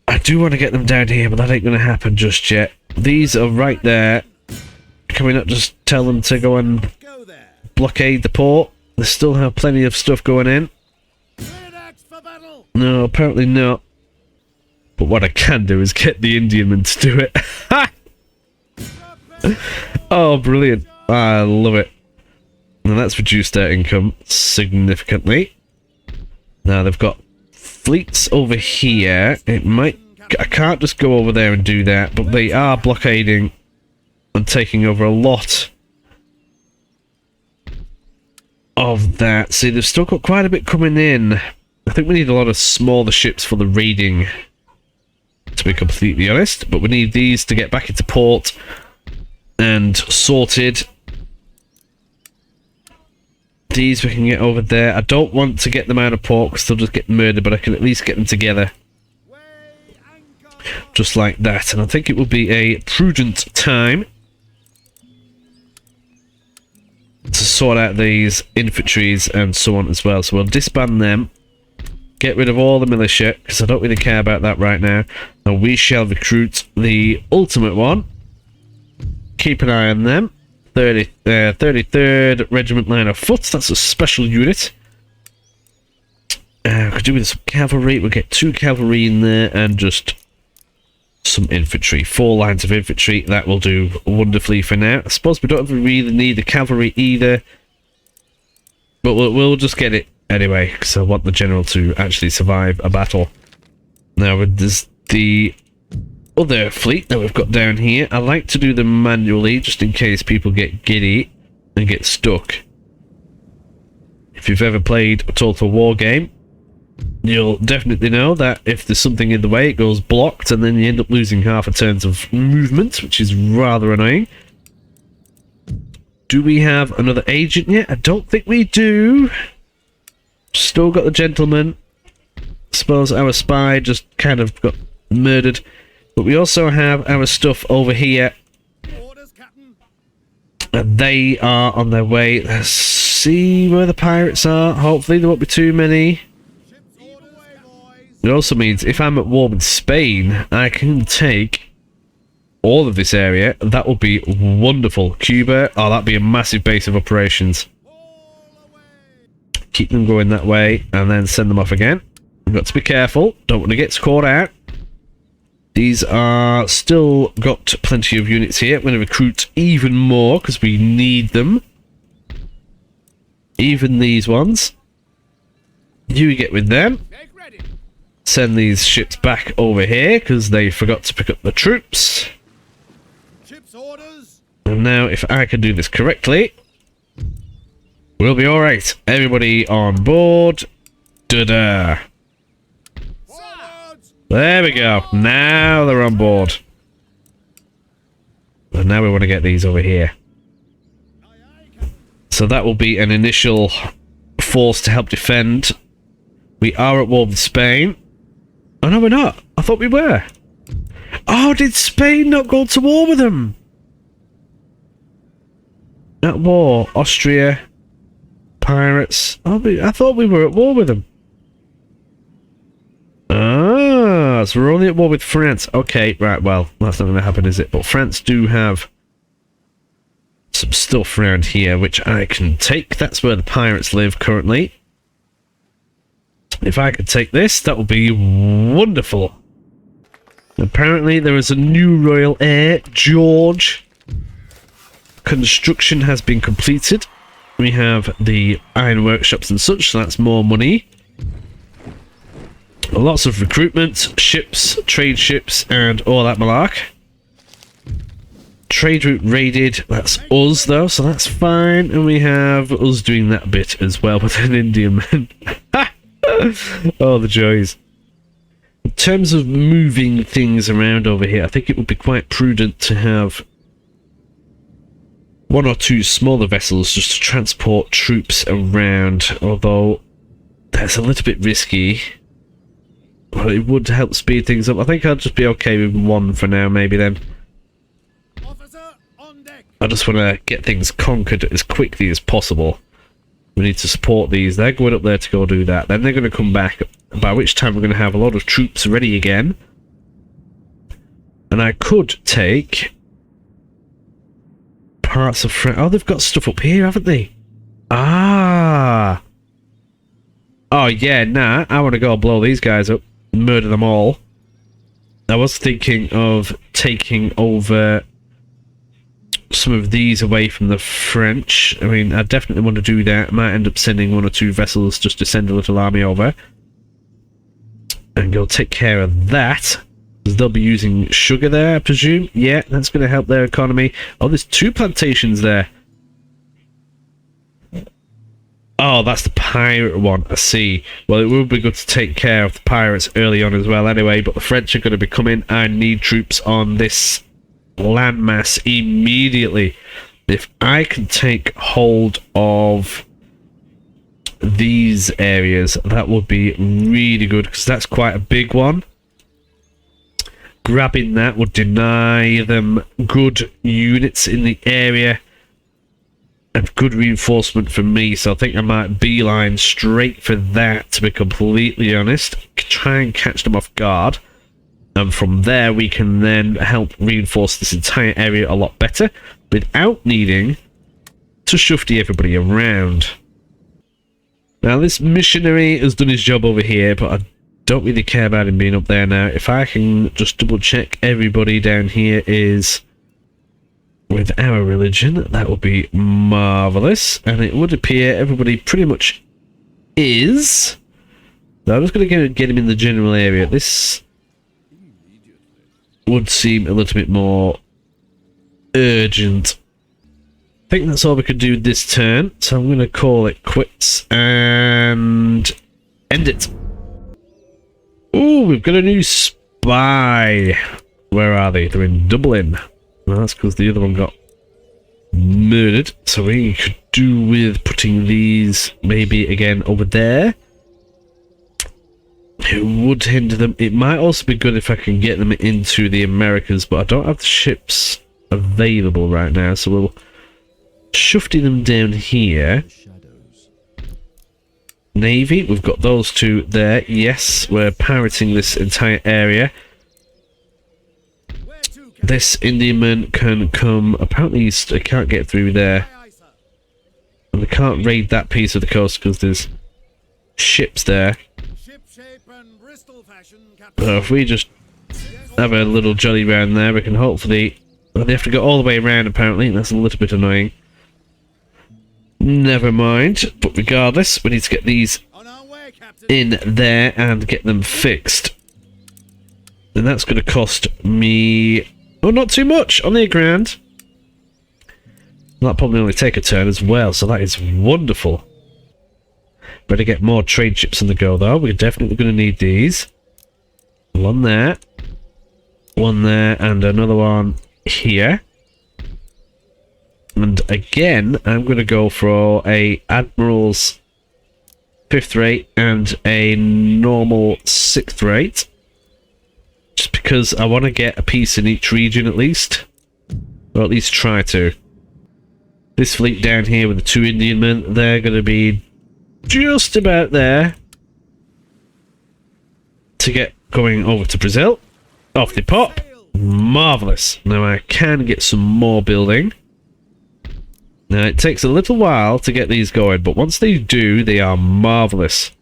I do want to get them down here, but that ain't going to happen just yet. These are right there. Can we not just tell them to go and blockade the port? They still have plenty of stuff going in. No, apparently not. But what I can do is get the Indiaman to do it. Oh, brilliant. I love it. And that's reduced their income significantly. Now they've got fleets over here. It might... I can't just go over there and do that, but they are blockading and taking over a lot of that. See, they've still got quite a bit coming in. I think we need a lot of smaller ships for the raiding, to be completely honest. But we need these to get back into port and sorted. These we can get over there. I don't want to get them out of port because they'll just get murdered, but I can at least get them together. Just like that. And I think it will be a prudent time to sort out these infantries and so on as well. So we'll disband them, get rid of all the militia, because I don't really care about that right now, and we shall recruit the ultimate one. keep an eye on them. 33rd Regiment Line of Foot, that's a special unit. Could do with some cavalry. We'll get 2 cavalry in there and just some infantry. 4 lines of infantry. That will do wonderfully for now. I suppose we don't really need the cavalry either. But we'll just get it anyway, because I want the general to actually survive a battle. Now, there's the other fleet that we've got down here. I like to do them manually, just in case people get giddy and get stuck. If you've ever played a Total War game, you'll definitely know that if there's something in the way, it goes blocked, and then you end up losing half a turn of movement, which is rather annoying. Do we have another agent yet? I don't think we do. Still got the gentleman. Suppose our spy just kind of got murdered. But we also have our stuff over here. Orders, Captain. And they are on their way. Let's see where the pirates are. Hopefully there won't be too many. Ships orders, boys. It also means if I'm at war with Spain, I can take all of this area. That will be wonderful. Cuba, oh, that'd be a massive base of operations. Keep them going that way and then send them off again. We've got to be careful. Don't want to get caught out. These are still got plenty of units here. I'm going to recruit even more because we need them. Even these ones. You get with them. Send these ships back over here because they forgot to pick up the troops. Ships orders. And now, if I can do this correctly, we'll be alright. Everybody on board. Da-da. Forwards. There we go. Now they're on board. And now we want to get these over here. So that will be an initial force to help defend. We are at war with Spain. Oh no, we're not. I thought we were. Oh, did Spain not go to war with them? At war. Austria. Pirates. Oh, I thought we were at war with them. Ah, so we're only at war with France. Okay, right, well, that's not going to happen, is it? But France do have some stuff around here, which I can take. That's where the pirates live currently. If I could take this, that would be wonderful. Apparently, there is a new royal heir, George. Construction has been completed. We have the iron workshops and such, so that's more money. Lots of recruitment, ships, trade ships, and all that malark. Trade route raided, that's us though, so that's fine. And we have us doing that bit as well with an Indian man. Oh, the joys. In terms of moving things around over here, I think it would be quite prudent to have 1 or 2 smaller vessels just to transport troops around, although that's a little bit risky. But it would help speed things up. I think I'll just be okay with 1 for now, maybe then. Officer on deck. I just want to get things conquered as quickly as possible. We need to support these. They're going up there to go do that. Then they're going to come back, by which time we're going to have a lot of troops ready again. And I could take parts of France. Oh, they've got stuff up here, haven't they? Ah. Oh, yeah, nah. I want to go blow these guys up. Murder them all. I was thinking of taking over some of these away from the French. I mean, I definitely want to do that. I might end up sending 1 or 2 vessels just to send a little army over. And go take care of that. Because they'll be using sugar there, I presume. Yeah, that's going to help their economy. Oh, there's 2 plantations there. Oh, that's the pirate one. I see. Well, it would be good to take care of the pirates early on as well anyway, but the French are going to be coming. I need troops on this landmass immediately. If I can take hold of these areas, that would be really good, because that's quite a big one. Grabbing that would deny them good units in the area and good reinforcement from me, so I think I might beeline straight for that, to be completely honest. Try and catch them off guard. And from there, we can then help reinforce this entire area a lot better without needing to shufty everybody around. Now, this missionary has done his job over here, but I don't really care about him being up there now. If I can just double check everybody down here is with our religion, that would be marvellous. And it would appear everybody pretty much is. So I'm just going to get him in the general area. This would seem a little bit more urgent. I think that's all we could do this turn, so I'm going to call it quits and end it. Ooh, we've got a new spy. Where are they? They're in Dublin. Well, that's because the other one got murdered, so we could do with putting these maybe again over there. It would hinder them. It might also be good if I can get them into the Americas, but I don't have the ships available right now, so we'll shufty them down here. Navy, we've got those two there. Yes, we're pirating this entire area. This Indiaman can come. Apparently, I can't get through there. And they can't raid that piece of the coast because there's ships there. So if we just have a little jolly round there, we can hopefully... Well, they have to go all the way around, apparently. That's a little bit annoying. Never mind. But regardless, we need to get these in there and get them fixed. And that's going to cost me... Oh, not too much. Only £1,000. That'll probably only take a turn as well, so that is wonderful. Better get more trade ships on the go, though. We're definitely going to need these. One there, and another one here. And again, I'm going to go for a Admiral's 5th rate and a normal 6th rate. Just because I want to get a piece in each region at least. Or at least try to. This fleet down here with the 2 Indiamen, they're going to be just about there to get going over to Brazil. Off they pop. Marvellous. Now I can get some more building. Now it takes a little while to get these going, but once they do, they are marvellous.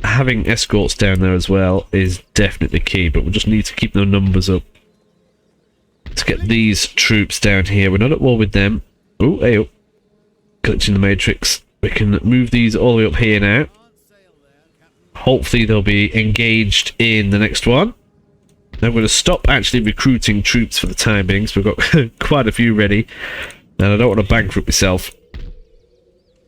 Having escorts down there as well is definitely key, but we just need to keep the numbers up. Let's get these troops down here. We're not at war with them. Oh, hey, oh. Glitching the matrix. We can move these all the way up here now. Hopefully they'll be engaged in the next one. I'm going to stop actually recruiting troops for the time being, so we've got quite a few ready. And I don't want to bankrupt myself,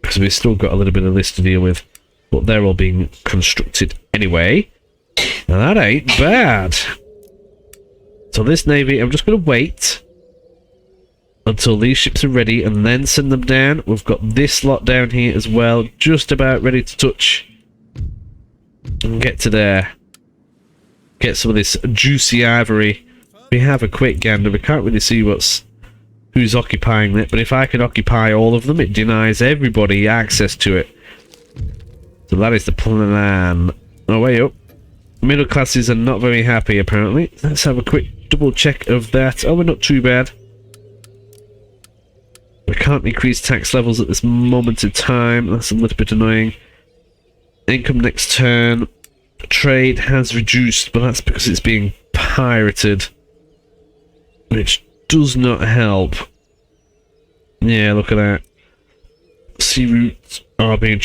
because we've still got a little bit of this to deal with. But they're all being constructed anyway. Now that ain't bad. So this navy, I'm just going to wait until these ships are ready and then send them down. We've got this lot down here as well, just about ready to touch and get to there. Get some of this juicy ivory. We have a quick gander. We can't really see who's occupying it, but if I can occupy all of them, it denies everybody access to it. So that is the plan. Oh, way up. Middle classes are not very happy, apparently. Let's have a quick double check of that. Oh, we're not too bad. We can't increase tax levels at this moment in time. That's a little bit annoying. Income next turn. Trade has reduced, but that's because it's being pirated, which does not help. Yeah, look at that. Sea routes are being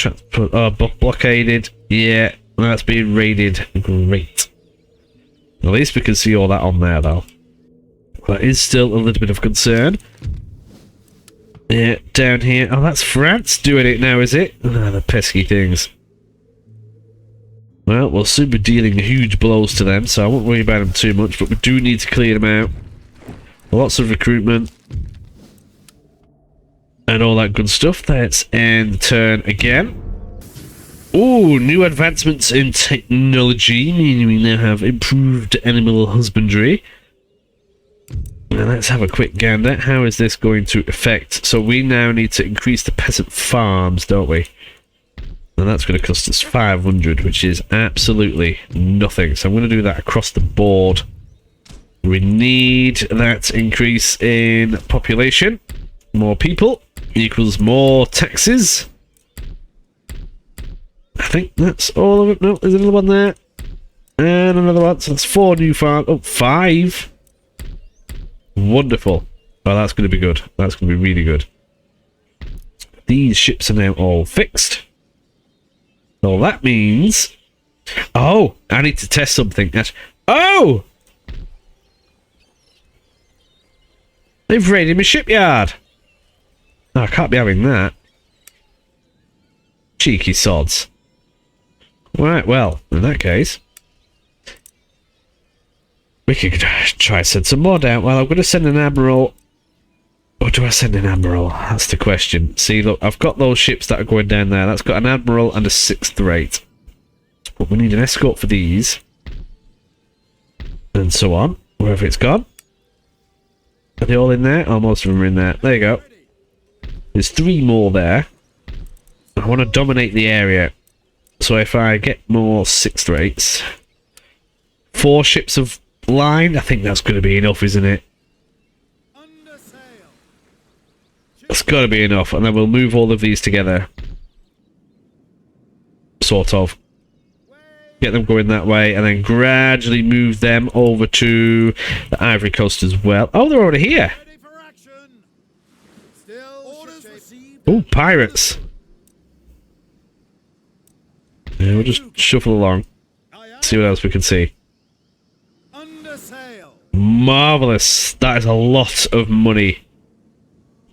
blockaded. Yeah, that's being raided. Great. At least we can see all that on there, though. That is still a little bit of concern. Yeah, down here. Oh, that's France doing it now, is it? Ah, the pesky things. Well, we'll soon be dealing huge blows to them, so I won't worry about them too much, but we do need to clear them out. Lots of recruitment. And all that good stuff. Let's end the turn again. Ooh, new advancements in technology, meaning we now have improved animal husbandry. Now let's have a quick gander. How is this going to affect? So we now need to increase the peasant farms, don't we? And that's going to cost us 500, which is absolutely nothing. So I'm going to do that across the board. We need that increase in population. More people equals more taxes. I think that's all of it. No, there's another one there. And another one. So that's 4 new farms. Oh, 5. Wonderful. Oh, that's going to be good. That's going to be really good. These ships are now all fixed. So that means... Oh! I need to test something. Oh! They've raided my shipyard. Oh, I can't be having that. Cheeky sods. Right, well, in that case... we could try to send some more down. Well, I'm going to send an admiral... Or do I send an admiral? That's the question. See, look, I've got those ships that are going down there. That's got an admiral and a 6th rate. But we need an escort for these. And so on. Wherever it's gone. Are they all in there? Oh, most of them are in there. There you go. There's 3 more there. I want to dominate the area. So if I get more 6th rates... 4 ships of line? I think that's going to be enough, isn't it? That's got to be enough, and then we'll move all of these together. Sort of. Get them going that way, and then gradually move them over to the Ivory Coast as well. Oh, they're already here! Oh, pirates! Yeah, we'll just shuffle along. See what else we can see. Marvellous! That is a lot of money.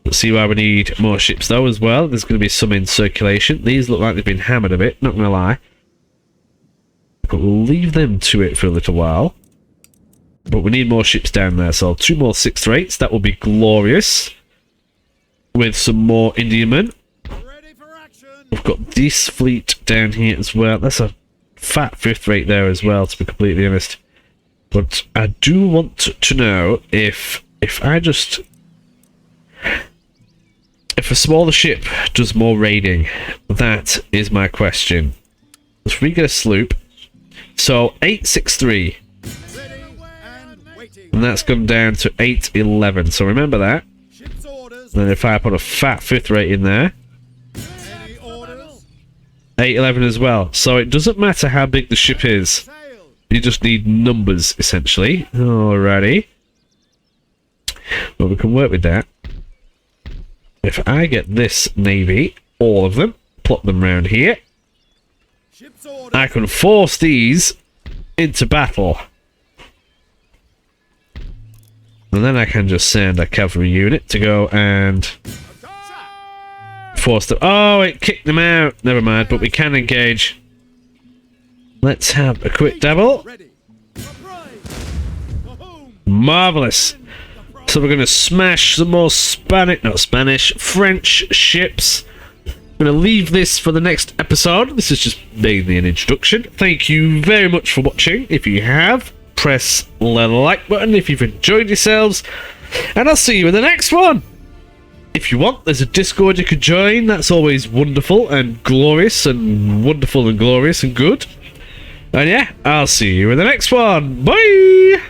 Let's see why we need more ships though as well. There's going to be some in circulation. These look like they've been hammered a bit, not going to lie. But we'll leave them to it for a little while. But we need more ships down there, so 2 more 6th rates. That will be glorious. With some more Indiamen. We've got this fleet down here as well. That's a fat 5th rate there as well, to be completely honest. But I do want to know if I just... If a smaller ship does more raiding, that is my question. If we get a sloop, so 863, and that's gone down to 811. So remember that. And then if I put a fat 5th rate in there, 811 as well. So it doesn't matter how big the ship is. You just need numbers essentially. Alrighty. Well, we can work with that. If I get this navy, all of them, plot them round here, I can force these into battle. And then I can just send a cavalry unit to go and force them. Oh, it kicked them out. Never mind, but we can engage. Let's have a quick dabble. Marvellous. So we're going to smash some more French ships. I'm going to leave this for the next episode. This is just mainly an introduction. Thank you very much for watching. If you have, press the like button if you've enjoyed yourselves. And I'll see you in the next one. If you want, there's a Discord you can join. That's always wonderful and glorious and wonderful and glorious and good. And yeah, I'll see you in the next one. Bye!